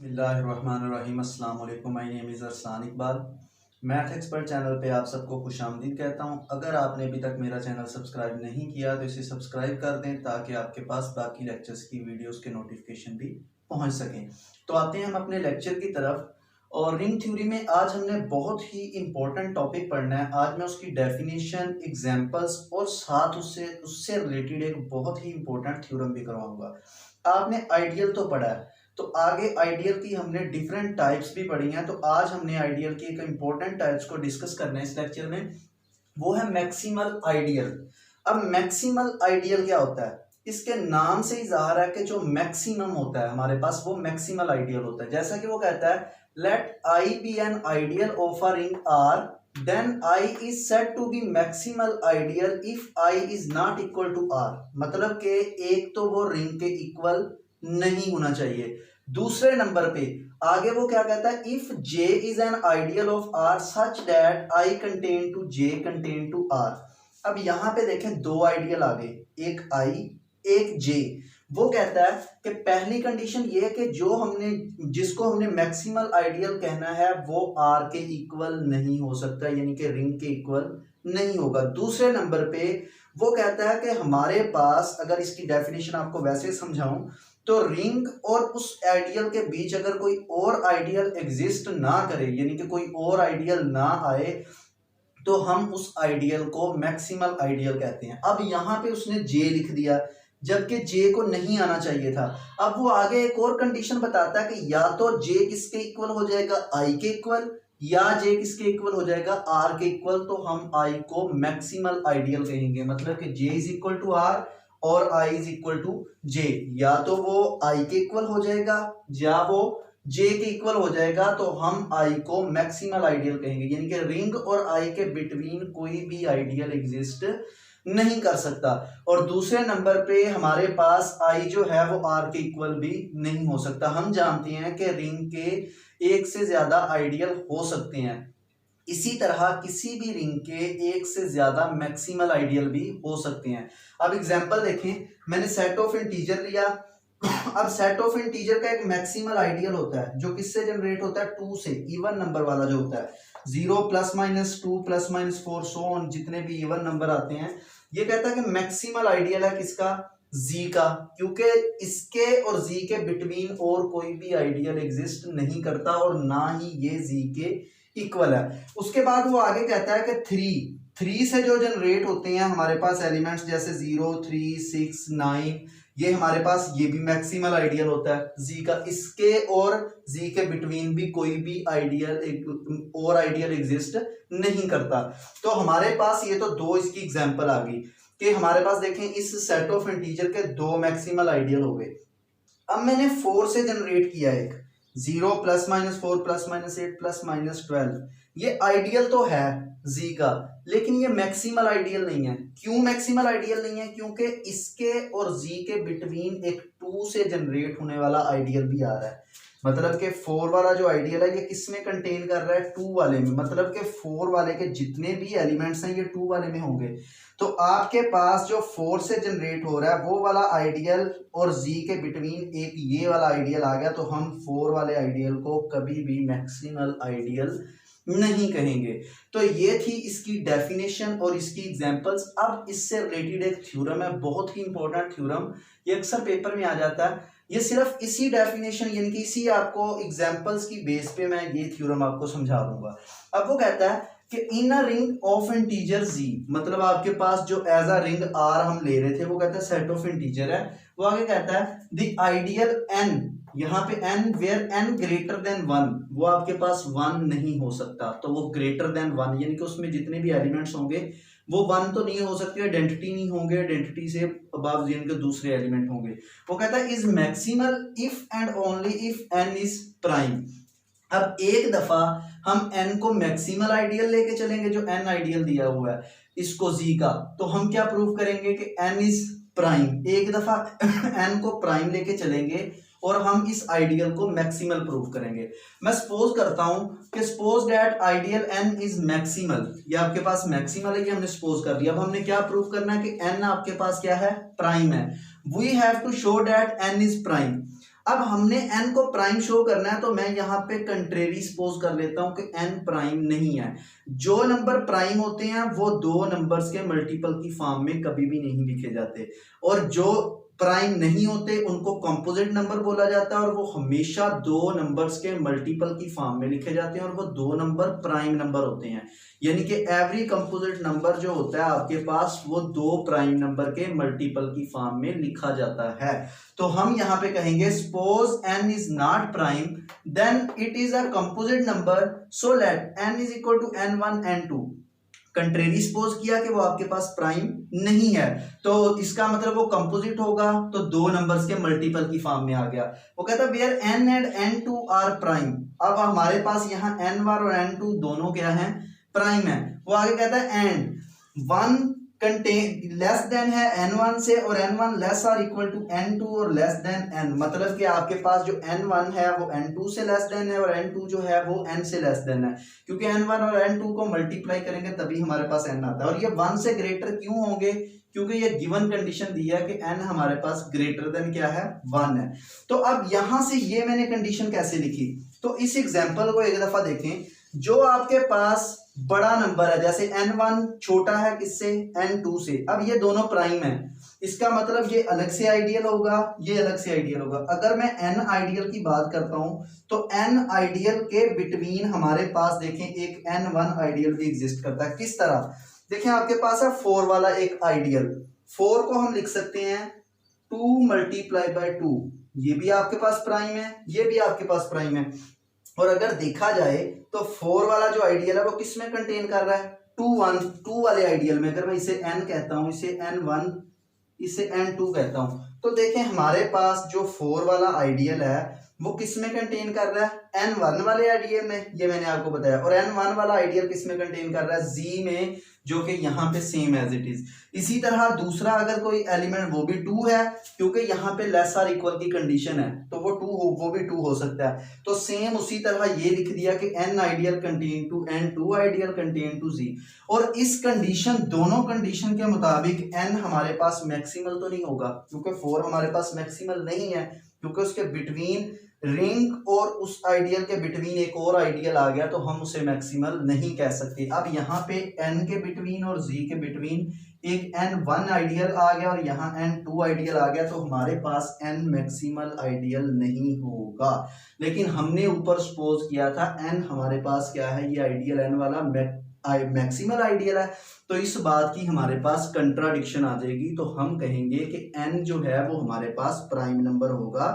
बिस्मिल्लाहिर्रहमानिर्रहीम। अस्सलाम वालेकुम। My name is Arsan Iqbal. Math expert channel पे आप सबको खुशामदीद कहता हूँ। अगर आपने अभी तक मेरा चैनल सब्सक्राइब नहीं किया तो इसे सब्सक्राइब कर दें ताकि आपके पास बाकी लेक्चर्स की वीडियोस के नोटिफिकेशन भी पहुँच सकें। तो आते हैं हम अपने लेक्चर की तरफ। और रिंग थ्योरी में आज हमने बहुत ही इंपॉर्टेंट टॉपिक पढ़ना है। आज मैं उसकी डेफिनेशन, एग्जांपल्स और साथ उससे उससे रिलेटेड एक बहुत ही इंपॉर्टेंट थ्योरम भी करवाऊंगा। आपने आइडियल तो पढ़ा है, तो आगे आइडियल की हमने डिफरेंट टाइप्स भी पढ़ी हैं। तो आज हमने आइडियल की एक इंपॉर्टेंट टाइप्स को डिस्कस करना है इस लेक्चर में, वो है मैक्सिमल आइडियल। अब मैक्सिमल आइडियल क्या होता है? इसके नाम से ही जाहिर है कि जो मैक्सिमम होता है हमारे पास वो मैक्सिमल आइडियल होता है। जैसा कि वो कहता है, let I be an ideal of a ring R, then I is said to be maximal ideal if I is not equal to R. मतलब कि एक तो वो रिंग के इक्वल नहीं होना चाहिए। दूसरे नंबर पे आगे वो क्या कहता है, if J is an ideal of R such that I contain to J contain to R. अब यहां पे देखें दो आइडियल आ गए, एक आई एक जे। वो कहता है कि पहली कंडीशन ये है कि जिसको हमने मैक्सिमल आइडियल कहना है वो आर के इक्वल नहीं हो सकता, यानी कि रिंग के इक्वल नहीं होगा। दूसरे नंबर पे वो कहता है कि हमारे पास, अगर इसकी डेफिनेशन आपको वैसे समझाऊं तो रिंग और उस आइडियल के बीच अगर कोई और आइडियल एग्जिस्ट ना करे, यानी कि कोई और आइडियल ना आए, तो हम उस आइडियल को मैक्सिमल आइडियल कहते हैं। अब यहाँ पे उसने जे लिख दिया जबकि जे को नहीं आना चाहिए था। अब वो आगे एक और कंडीशन बताता है कि या तो जे किसके इक्वल हो जाएगा, आई के इक्वल, या जे किसके इक्वल हो जाएगा, आर के इक्वल। तो हम आई को मैक्सिमल आइडियल कहेंगे। मतलब कि जे इज इक्वल टू आर और आई इज इक्वल टू जे। या तो वो आई के इक्वल हो जाएगा या वो जे के इक्वल हो जाएगा, तो हम आई को मैक्सिमल आइडियल कहेंगे। यानी कि रिंग और आई के बिटवीन कोई भी आइडियल एग्जिस्ट नहीं कर सकता। और दूसरे नंबर पे हमारे पास आई जो है वो आर के इक्वल भी नहीं हो सकता। हम जानते हैं कि रिंग के एक से ज्यादा आइडियल हो सकते हैं, इसी तरह किसी भी रिंग के एक से ज्यादा मैक्सिमल आइडियल भी हो सकते हैं। अब एग्जांपल देखें, मैंने सेट ऑफ इंटीजर लिया। अब सेट ऑफ इंटीजर का एक मैक्सिमल आइडियल होता है जो किससे जनरेट होता है, टू से। इवन नंबर वाला जो होता है, 0 plus minus 2 plus minus 4 so on, जितने भी इवन नंबर आते हैं। ये कहता है कि मैक्सिमल आइडियल है किसका, जी का, क्योंकि इसके और जी के बिटवीन और कोई भी आइडियल एग्जिस्ट नहीं करता और ना ही ये जी के इक्वल है। उसके बाद वो आगे कहता है कि थ्री से जो जनरेट होते हैं हमारे पास एलिमेंट्स, जैसे 0 3 6 9, ये हमारे पास ये भी मैक्सिमल आइडियल होता है जी का। इसके और जी के बिटवीन भी कोई भी आइडियल एग्जिस्ट नहीं करता। तो हमारे पास ये तो दो इसकी एग्जांपल आ गई कि हमारे पास देखें इस सेट ऑफ इंटीजर के दो मैक्सिमल आइडियल हो गए। अब मैंने 4 से जनरेट किया एक, 0 plus minus 4 plus minus 8 plus minus 12। ये आइडियल तो है जी का, लेकिन ये मैक्सिमल आइडियल नहीं है। क्यों मैक्सिमल आइडियल नहीं है? क्योंकि इसके और जी के बिटवीन एक 2 से जनरेट होने वाला आइडियल भी आ रहा है। मतलब कि 4 वाला जो आइडियल है ये किस में कंटेन कर रहा है, 2 वाले में। मतलब कि 4 वाले के जितने भी एलिमेंट्स हैं ये 2 वाले में होंगे। तो आपके पास जो 4 से जनरेट हो रहा है वो वाला आइडियल और जी के बिटवीन एक ये वाला आइडियल आ गया, तो हम 4 वाले आइडियल को कभी भी मैक्सिमल आइडियल नहीं कहेंगे। तो ये थी इसकी डेफिनेशन और इसकी एग्जांपल्स। अब इससे रिलेटेड एक थ्योरम है, बहुत ही इंपॉर्टेंट थ्योरम, ये अक्सर पेपर में आ जाता है। ये सिर्फ इसी डेफिनेशन यानी कि इसी आपको एग्जांपल्स की बेस पे मैं ये थ्योरम आपको समझा दूंगा। अब वो कहता है कि इन अ रिंग ऑफ इंटीजर जी, मतलब आपके पास जो एज अ रिंग आर हम ले रहे थे वो कहता है सेट ऑफ इंटीजर है। वो आगे कहता है द आइडियल एन, यहाँ पे N where N greater than 1, वो आपके पास 1 नहीं हो सकता। तो वो ग्रेटर देन 1 यानी कि उसमें जितने भी एलिमेंट्स होंगे वो 1 तो नहीं हो सकते, आइडेंटिटी नहीं होंगे, आइडेंटिटी से अबव जिनके दूसरे एलिमेंट होंगे। वो कहता है is maximal if and only if N is prime. अब एक दफा हम n को मैक्सिमल आइडियल लेके चलेंगे, जो n आइडियल दिया हुआ है इसको z का, तो हम क्या प्रूव करेंगे कि n इज प्राइम। एक दफा n को प्राइम लेके चलेंगे और हम इस आइडियल को मैक्सिमल प्रूव करेंगे। मैं सपोज करता हूं कि suppose that ideal n is maximal, ये आपके पास मैक्सिमल है, ये हमने सपोज कर लिया। अब हमने क्या प्रूव करना है कि n आपके पास क्या है, प्राइम है। We have to show that n is prime. अब हमने n को प्राइम शो करना है, तो मैं यहाँ पे कंट्रेरी सपोज कर लेता हूं कि n प्राइम नहीं है। जो नंबर प्राइम होते हैं वो दो नंबर्स के मल्टीपल की फॉर्म में कभी भी नहीं लिखे जाते, और जो प्राइम नहीं होते उनको कंपोजिट नंबर बोला जाता है, और वो हमेशा दो नंबर्स के मल्टीपल की फॉर्म में लिखे जाते हैं, और वो दो नंबर प्राइम नंबर होते हैं। यानी कि एवरी कंपोजिट नंबर जो होता है आपके पास वो दो प्राइम नंबर के मल्टीपल की फॉर्म में लिखा जाता है। तो हम यहाँ पे कहेंगे suppose n is not prime then it is a composite number, so let n is equal to n1 n2। Contrary suppose किया कि वो आपके पास प्राइम नहीं है, तो इसका मतलब वो कंपोजिट होगा, तो दो नंबर्स के मल्टीपल की फॉर्म में आ गया। वो कहता है where n and n2 are prime. अब हमारे पास यहाँ n1 और n2 दोनों क्या हैं, प्राइम है। वो आगे कहता है and one contain less than है n1 से, और n1 less or equal to n2 और लेस देन n। मतलब कि आपके पास जो n1 है वो n2 से लेस देन है, और n2 जो है वो n से लेस देन है, क्योंकि n1 और n2 को मल्टीप्लाई करेंगे तभी हमारे पास n आता है। और ये 1 से ग्रेटर क्यों होंगे, क्योंकि ये गिवन कंडीशन दी है कि n हमारे पास ग्रेटर देन क्या है, 1 है। तो अब यहां से ये मैंने कंडीशन कैसे लिखी, तो इस एग्जांपल को एक दफा देखें। जो आपके पास बड़ा नंबर है, जैसे n1 छोटा है किससे, n2 से, अब ये दोनों प्राइम है, इसका मतलब ये अलग से आइडियल होगा, ये अलग से आइडियल होगा। अगर मैं n आइडियल की बात करता हूं तो n आइडियल के बिटवीन हमारे पास देखें एक n1 आइडियल भी एग्जिस्ट करता है। किस तरह, देखें आपके पास है 4 वाला एक आइडियल, 4 को हम लिख सकते हैं 2 मल्टीप्लाई बाय 2, ये भी आपके पास प्राइम है, ये भी आपके पास प्राइम है। और अगर देखा जाए तो 4 वाला जो आइडियल है वो किस में कंटेन कर रहा है, 2 वाले आइडियल में। अगर मैं इसे n कहता हूं, इसे n1, इसे n2 कहता हूं, तो देखें हमारे पास जो 4 वाला आइडियल है वो किस में कंटेन कर रहा है, n1 वाले आइडियल में, ये मैंने आपको बताया। और n1 वाला आइडियल किस में कंटेन कर रहा है, z में, जो कि यहाँ पे सेम एज इट इज। इसी तरह दूसरा अगर कोई एलिमेंट वो भी 2 है, क्योंकि यहाँ पे लेस आर इक्वल की कंडीशन है, तो वो 2 हो, वो भी 2 हो सकता है। तो सेम उसी तरह ये लिख दिया कि n ideal contain two n2 ideal contain two z। और इस कंडीशन, दोनों कंडीशन के मुताबिक n हमारे पास मैक्सिमल तो नहीं होगा, क्योंकि 4 हमारे पास मैक्सिमल नहीं है, क्योंकि उसके बिटवीन रिंग और उस आइडियल के बिटवीन एक और आइडियल आ गया, तो हम उसे मैक्सिमल नहीं कह सकते। अब यहाँ पे n के बिटवीन और z के बिटवीन एक n1 आइडियल आ गया और यहाँ n2 आइडियल आ गया, तो हमारे पास n मैक्सिमल आइडियल नहीं होगा। लेकिन हमने ऊपर सपोज किया था n हमारे पास क्या है, ये आइडियल n वाला मैक्सिमल आइडियल है, तो इस बात की हमारे पास कंट्राडिक्शन आ जाएगी। तो हम कहेंगे कि n जो है वो हमारे पास प्राइम नंबर होगा,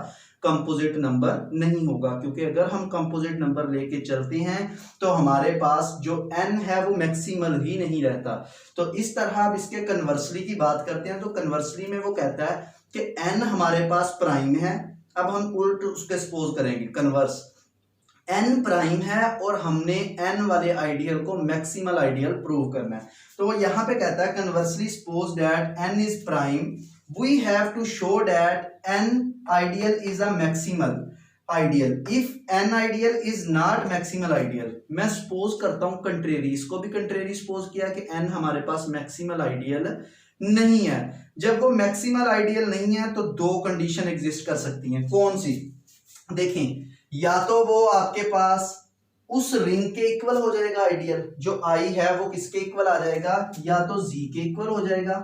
कंपोजिट नंबर नहीं होगा। क्योंकि अगर हम कंपोजिट नंबर लेके चलते हैं तो हमारे पास जो n है वो मैक्सिमल ही नहीं रहता। तो इस तरह अब इसके कन्वर्सली की बात करते हैं, तो कन्वर्सली में वो कहता है कि n हमारे पास प्राइम है। अब हम उल्ट उसके सपोज करेंगे कन्वर्स, n प्राइम है और हमने n वाले आइडियल को मैक्सिमल आइडियल प्रूव करना है। तो वो यहाँ पे कहता है conversely suppose that n is prime, we have to show that n ideal is a maximal ideal if n ideal is not maximal ideal। मैं सपोज करता हूं कंट्रेरी, इसको भी कंट्रेरी सपोज किया कि n हमारे पास मैक्सिमल आइडियल नहीं है। जब वो मैक्सिमल आइडियल नहीं है तो दो कंडीशन एग्जिस्ट कर सकती हैं। कौन सी, देखें, या तो वो आपके पास उस रिंग के इक्वल हो जाएगा आइडियल, जो i है वो किसके इक्वल आ जाएगा, या तो z के इक्वल हो जाएगा।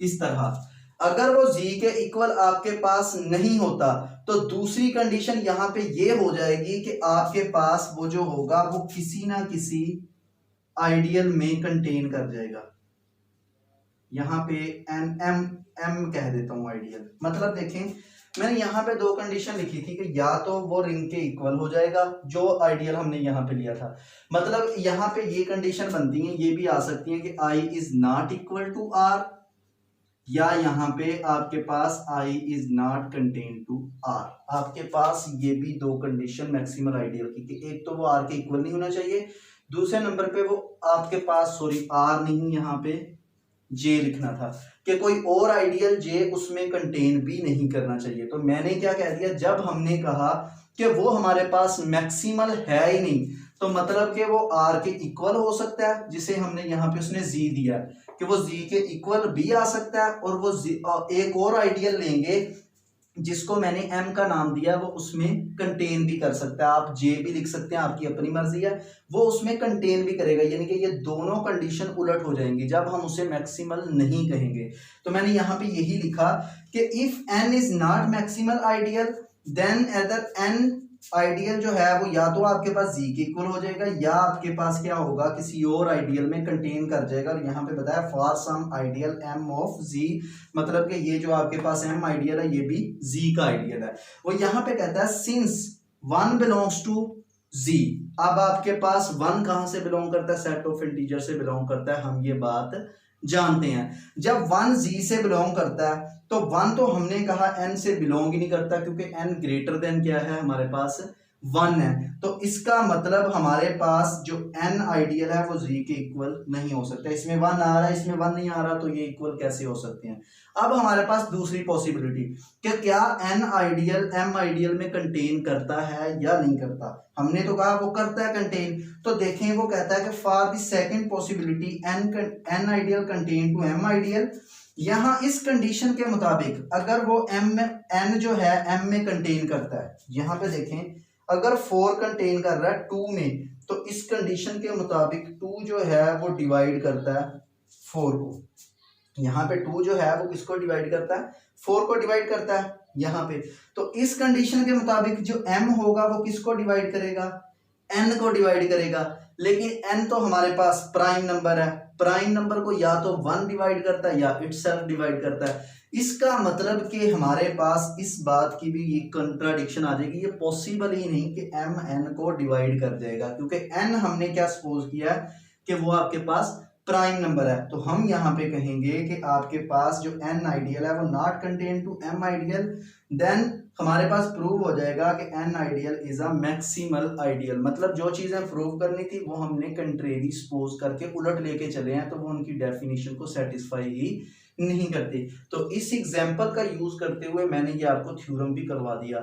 इस तरह अगर वो z के इक्वल आपके पास नहीं होता तो दूसरी कंडीशन यहाँ पे ये हो जाएगी कि आपके पास वो जो होगा वो किसी ना किसी आइडियल में कंटेन कर जाएगा। यहाँ पे m कह देता हूँ आइडियल। मतलब देखें, मैंने यहाँ पे दो कंडीशन लिखी थी कि या तो वो रिंग के इक्वल हो जाएगा जो आइडियल हमने यहाँ पे लिया था, मतलब यहाँ पे ये कंडीशन बनती है, ये भी आ सकती है कि i is not equal to r, या यहाँ पे आपके पास i is not contain to r। आपके पास ये भी दो कंडीशन मैक्सिमल आइडियल की, एक तो वो r के इक्वल नहीं होना चाहिए, दूसरे नंबर पे वो आपके पास सॉरी r नहीं, यहाँ पे j लिखना था कि कोई और आइडियल j उसमें कंटेन भी नहीं करना चाहिए। तो मैंने क्या कह दिया, जब हमने कहा कि वो हमारे पास मैक्सिमल है ही नहीं, तो मतलब कि वो r के इक्वल हो सकता है, जिसे हमने यहाँ पे उसने z दिया कि वो z के इक्वल भी आ सकता है, और वो एक और आइडियल लेंगे जिसको मैंने m का नाम दिया वो उसमें कंटेन भी कर सकता है, आप j भी लिख सकते हैं, आपकी अपनी मर्जी है, वो उसमें कंटेन भी करेगा, यानी कि ये दोनों कंडीशन उलट हो जाएंगी जब हम उसे मैक्सिमल नहीं कहेंगे। तो मैंने यहाँ पे यही लिखा कि if n is not maximal ideal then other n ideal जो है वो या तो आपके पास z के इक्वल हो जाएगा या आपके पास क्या होगा, किसी और आइडियल में कंटेन कर जाएगा। और यहाँ पे बताया for some ideal m of z, मतलब कि ये जो आपके पास m आइडियल है ये भी z का आइडियल है। वो यहाँ पे कहता है सिंस 1 बिलोंग्स टू z, अब आपके पास 1 कहां से बिलोंग करता है, सेट ऑफ इंटीजर से बिलोंग करता है, हम ये बात जानते हैं। जब 1 z से बिलोंग करता है तो 1 तो हमने कहा n से बिलोंग ही नहीं करता, क्योंकि n ग्रेटर देन क्या है हमारे पास 1 है, तो इसका मतलब हमारे पास जो n आइडियल है वो z के इक्वल नहीं हो सकता। इसमें 1 आ रहा है, इसमें 1 नहीं आ रहा, तो ये इक्वल कैसे हो सकते हैं। अब हमारे पास दूसरी पॉसिबिलिटी कि क्या n आइडियल m आइडियल में कंटेन करता है या नहीं करता, हमने तो कहा वो करता है कंटेन, तो देखें वो कहता है कि for the second possibility n ideal contain to m ideal, यहाँ इस कंडीशन के मुताबिक अगर वो n जो है m में कंटेन करता है, यहाँ पे देखें अगर 4 कंटेन कर रहा है 2 में, तो इस कंडीशन के मुताबिक 2 जो है वो डिवाइड करता है 4 को, यहाँ पे 2 जो है वो किसको डिवाइड करता है, 4 को डिवाइड करता है यहाँ पे। तो इस कंडीशन के मुताबिक जो m होगा वो किसको डिवाइड करेगा, n को डिवाइड करेगा, लेकिन n तो हमारे पास प्राइम नंबर है, प्राइम नंबर को या तो 1 डिवाइड करता है या इटसेल्फ डिवाइड करता है। इसका मतलब कि हमारे पास इस बात की भी ये कंट्राडिक्शन आ जाएगी, ये पॉसिबल ही नहीं कि m n को डिवाइड कर जाएगा, क्योंकि n हमने क्या सपोज किया कि वो आपके पास प्राइम नंबर है। तो हम यहाँ पे कहेंगे कि आपके पास जो n आइडियल है वो not contain to m ideal, then हमारे पास प्रूव हो जाएगा कि n ideal is a maximal ideal. मतलब जो चीजें प्रूव करनी थी वो हमने कंट्रेरी सपोज करके उलट लेके चले हैं, तो वो उनकी डेफिनेशन को सेटिस्फाई ही नहीं करती। तो इस एग्जाम्पल का यूज करते हुए मैंने ये आपको थ्योरम भी करवा दिया।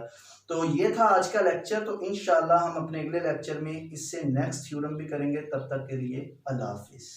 तो ये था आज का लेक्चर, तो इंशाल्लाह हम अपने अगले लेक्चर में इससे नेक्स्ट थ्योरम भी करेंगे। तब तक के लिए अल्लाह हाफिज।